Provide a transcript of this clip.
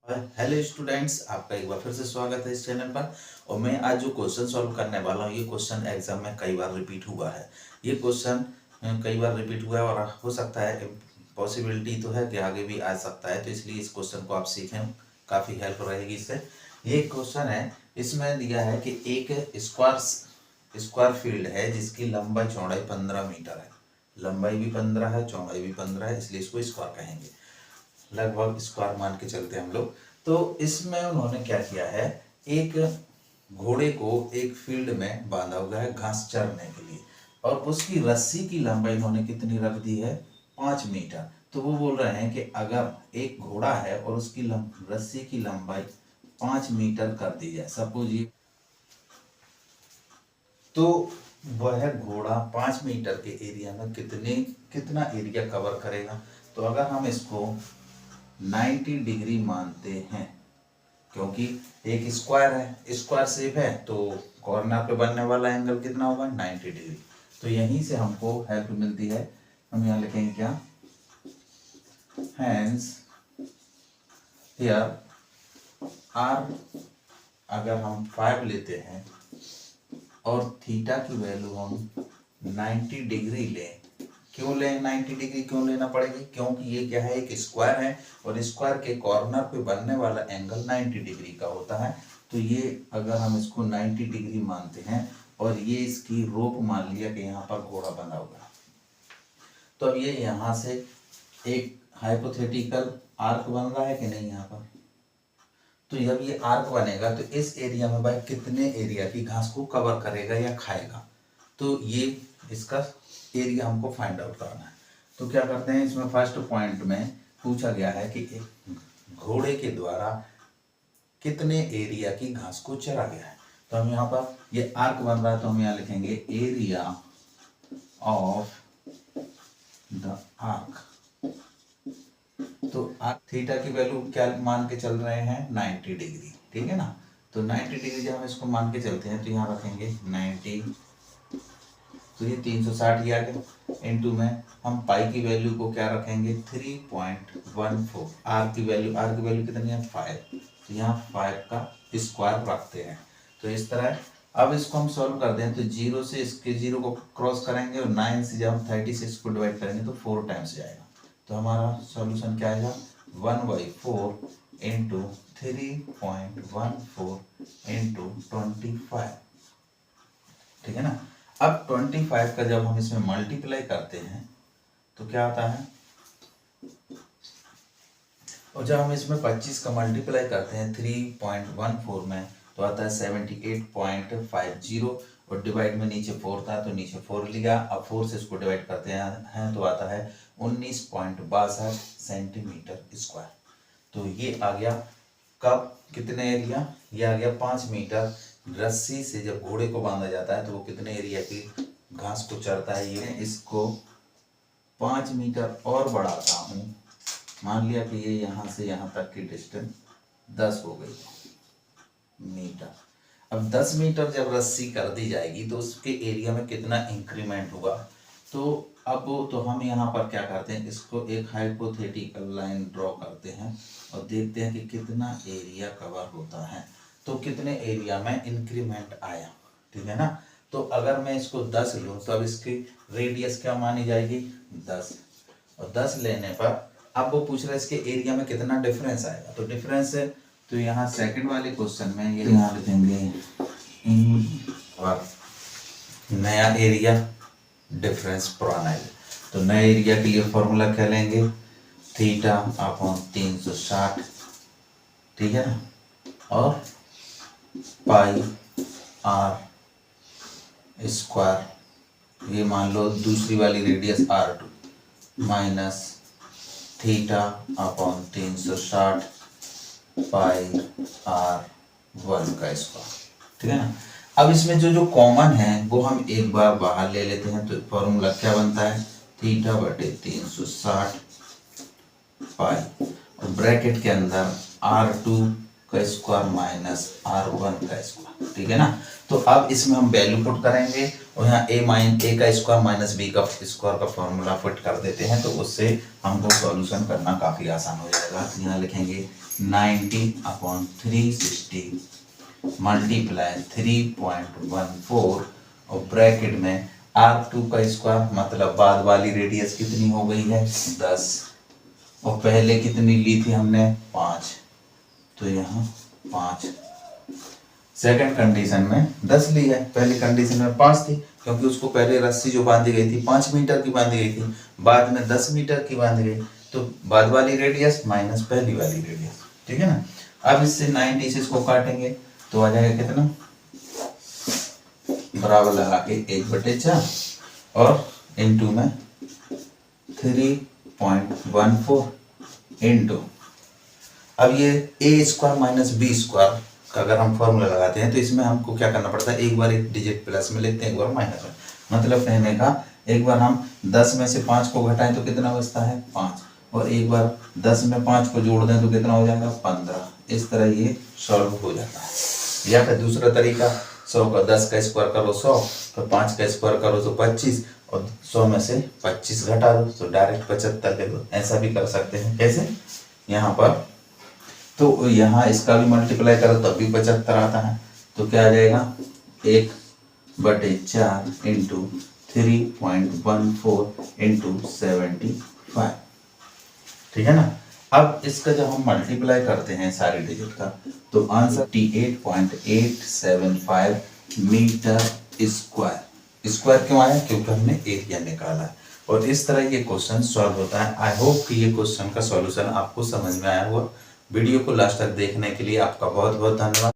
Hello students, आपका एक बार फिर से स्वागत है इस चैनल पर। और मैं आज जो क्वेश्चन सॉल्व करने वाला हूँ, ये क्वेश्चन एग्जाम में कई बार रिपीट हुआ है। ये क्वेश्चन कई बार रिपीट हुआ है और हो सकता है, पॉसिबिलिटी तो है कि आगे भी आ सकता है, तो इसलिए इस क्वेश्चन को आप सीखें, काफ़ी हेल्प रहेगी इससे। ये क्वेश्चन है, इसमें दिया है कि एक स्क्वायर फील्ड है जिसकी लंबाई चौड़ाई 15 मीटर है। लंबाई भी 15 है, चौड़ाई भी 15 है, इसलिए इसको स्क्वायर कहेंगे। लगभग स्क्वायर मान के चलते हैं हम लोग। तो इसमें उन्होंने क्या किया है, एक घोड़े को एक फील्ड में बांधा हुआ है घास चरने के लिए, और उसकी रस्सी की लंबाई इन्होंने कितनी रख दी है, 5 मीटर। तो वो बोल रहे हैं कि अगर एक घोड़ा है और उसकी रस्सी की लंबाई 5 मीटर कर दी जाए, सपोज ये, तो वह घोड़ा 5 मीटर के एरिया में कितना एरिया कवर करेगा। तो अगर हम इसको 90 डिग्री मानते हैं, क्योंकि एक स्क्वायर है, स्क्वायर शेप है, तो कॉर्नर पे बनने वाला एंगल कितना होगा, 90 डिग्री। तो यहीं से हमको हेल्प मिलती है। हम यहाँ लिखेंगे क्या, हैंस हियर आर, अगर हम 5 लेते हैं और थीटा की वैल्यू हम 90 डिग्री लें। क्यों लें 90 डिग्री, क्यों लेना पड़ेगी, क्योंकि ये क्या है, एक स्क्वायर है और स्क्वायर के कॉर्नर पे बनने वाला एंगल 90 डिग्री का होता है। तो ये अगर हम इसको 90 डिग्री मानते हैं और ये इसकी रोप मान लिया कि यहाँ पर घोड़ा बना हुआ है, तो अब ये यहाँ से एक हाइपोथेटिकल आर्क बन रहा है कि नहीं यहाँ पर। तो जब ये आर्क बनेगा तो इस एरिया में भाई कितने एरिया की घास को कवर करेगा या खाएगा, तो ये इसका एरिया हमको फाइंड आउट करना है। तो क्या करते हैं, इसमें फर्स्ट पॉइंट में पूछा गया है कि एक घोड़े के द्वारा कितने एरिया की घास को चरा गया है। तो हम यहाँ पर, ये आर्क बन रहा है, तो हम यहाँ लिखेंगे एरिया ऑफ द आर्क। तो आर्क थीटा की वैल्यू क्या मान के चल रहे हैं, 90 डिग्री, ठीक है ना। तो 90 डिग्री जब हम इसको मान के चलते हैं तो यहाँ रखेंगे 90, तो ये 360 ही आ गया। इनटू में हम पाई की वैल्यू को क्या रखेंगे, 3.14। आर की वैल्यू कितनी है, 5। तो यहाँ 5 का स्क्वायर रखते हैं। तो इस तरह अब इसको हम सॉल्व करते हैं, तो 0 से इसके 0 को क्रॉस करेंगे और 9 से जब हम 36 को डिवाइड करेंगे तो 4 टाइम्स जाएगा। तो हमारा सॉल्यूशन क्या आएगा, 1/4 इंटू 3.14 इंटू 25, ठीक है ना। अब 25 का जब हम इसमें मल्टीप्लाई करते हैं तो क्या आता है, और जब हम इसमें 25 का मल्टीप्लाई करते हैं 3.14 में, तो आता है 78.50, और डिवाइड में नीचे 4 था तो नीचे 4 लिया। अब 4 से इसको डिवाइड करते हैं तो आता है 19.62 सेंटीमीटर स्क्वायर। तो ये आ गया कब, कितने एरिया, ये आ गया 5 मीटर। रस्सी से जब घोड़े को बांधा जाता है तो वो कितने एरिया की घास को चरता है। ये इसको 5 मीटर और बढ़ाता हूँ, मान लिया कि ये यहाँ से यहाँ तक की डिस्टेंस 10 हो गई मीटर। अब 10 मीटर जब रस्सी कर दी जाएगी तो उसके एरिया में कितना इंक्रीमेंट हुआ। तो अब तो हम यहाँ पर क्या करते हैं, इसको एक हाइपोथेटिकल लाइन ड्रॉ करते हैं और देखते हैं कि कितना एरिया कवर होता है, तो कितने एरिया में इंक्रीमेंट आया, ठीक है ना। तो अगर मैं इसको 10 लूँ तो अब इसकी रेडियस क्या मानी जाएगी, 10, और 10 लेने पर अब वो पूछ रहा है इसके एरिया में कितना डिफरेंस आएगा। तो डिफरेंस है, तो यहाँ सेकंड वाले क्वेश्चन में ये यहाँ लिखेंगे नया एरिया डिफरेंस पुराना एरिया। तो नए एरिया के लिए फॉर्मूला क्या लेंगे, थीटा अपॉन 360, ठीक है ना, और पाई आर स्क्वायर, ये मान लो दूसरी वाली radius R2, minus theta upon 360 पाई R1 का स्क्वायर, ठीक है ना। अब इसमें जो कॉमन है वो हम एक बार बाहर ले लेते हैं, तो फॉर्मूला क्या बनता है, थीटा बटे 360 पाई, और ब्रैकेट के अंदर R2 का स्क्वायर माइनस R1 का स्क्वायर, ठीक है ना। तो अब इसमें हम वैल्यू पुट करेंगे और यहाँ ए का स्क्वायर माइनस बी का स्क्वायर का फॉर्मूला फिट कर देते हैं, तो उससे हमको सॉल्यूशन करना काफ़ी आसान हो जाएगा। यहाँ लिखेंगे 90/360 मल्टीप्लाई 3.14 और ब्रैकेट में R2 का स्क्वायर, मतलब बाद वाली रेडियस कितनी हो गई है 10, और पहले कितनी ली थी हमने 5, तो यहाँ 5। सेकंड कंडीशन में 10 ली है, पहली कंडीशन में 5 थी, क्योंकि उसको पहले रस्सी जो बांधी गई थी 5 मीटर की बांधी गई थी, बाद में 10 मीटर की बांधी गई, तो बाद वाली रेडियस माइनस पहली वाली रेडियस, ठीक है ना। अब इससे 90 से इसको काटेंगे तो आ जाएगा कितना, बराबर लगा के 1/4 और इनटू में 3.14 इनटू, अब ये ए स्क्वायर माइनस बी स्क्वायर का अगर हम फॉर्मूला लगाते हैं तो इसमें हमको क्या करना पड़ता है, एक बार एक डिजिट प्लस में लेते हैं, एक बार माइनस में। मतलब कहने का एक बार हम 10 में से 5 को घटाएं तो कितना बचता है 5, और एक बार 10 में 5 को जोड़ दें तो कितना हो जाएगा 15। इस तरह ये सॉल्व हो जाता है। या फिर दूसरा तरीका, 100 का 10 का स्क्वायर करो 100, तो 5 का स्क्वायर करो तो 25, और 100 में से 25 घटा दो तो डायरेक्ट 75 ले दो। ऐसा भी कर सकते हैं। कैसे, यहाँ पर तो यहाँ इसका भी मल्टीप्लाई करो तब भी 75 आता है, तो क्या आ जाएगा 1/4 इंटू 3.14 इंटू 75, ठीक है ना। अब इसका जब हम मल्टीप्लाई करते हैं सारे डिजिट का, तो आंसर 88.875 मीटर स्क्वायर। स्क्वायर क्यों आया, क्योंकि हमने एरिया निकाला है। और इस तरह ये क्वेश्चन सॉल्व होता है। आई होप कि ये क्वेश्चन का सॉल्यूशन आपको समझ में आया हुआ। वीडियो को लास्ट तक देखने के लिए आपका बहुत बहुत धन्यवाद।